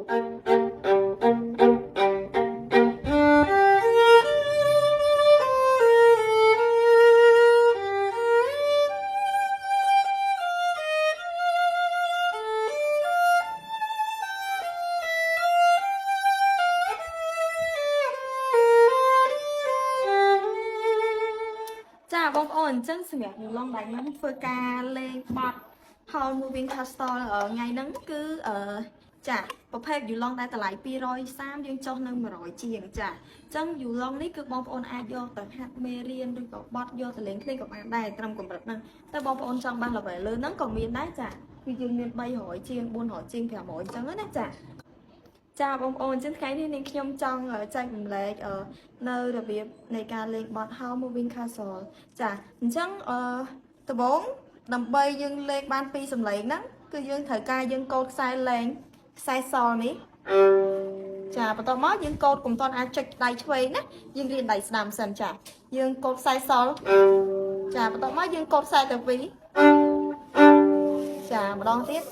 ចាបងប្អូនអញ្ចឹងសម្រាប់យូឡុងដៃខ្ញុំធ្វើការលេងបត់ Hall Moving Castle ថ្ងៃហ្នឹងគឺចាប្រភេទយូឡុងដែលតម្លៃ230យើងចុះនៅ100ជាងចាអញ្ចឹងយូឡុងនេះគឺបងប្អូនអាចយកទៅហាត់មេរៀនឬក៏បត់យកទៅលេងភ្លេងក៏បានដែរត្រឹមកម្រិតហ្នឹងតែបងប្អូនចង់បាន level លើហ្នឹងក៏មានដែរចាគឺយើងមាន300ជាង400ជាង500អញ្ចឹងណាចាចាបងប្អូនចឹងថ្ងៃនេះនាងខ្ញុំចង់ចែករំលែកនៅរបៀបនៃការលេងបត់ Hall Moving Castle ចាអញ្ចឹងដំបូងដើម្បីយើងលេងបានពីរសំឡេងហ្នឹងគឺយើងត្រូវការយើងកូតខ្សែលេងខ្សែសនេះចាបន្ទាប់មកយើងកូតកុំតន់អាចចុចដៃឆ្វេងណាយើងរៀនដៃស្ដាំសិនចាយើងកូតខ្សែសចាបន្ទាប់មកយើងកូតខ្សែទៅពីរចាម្ដងទៀត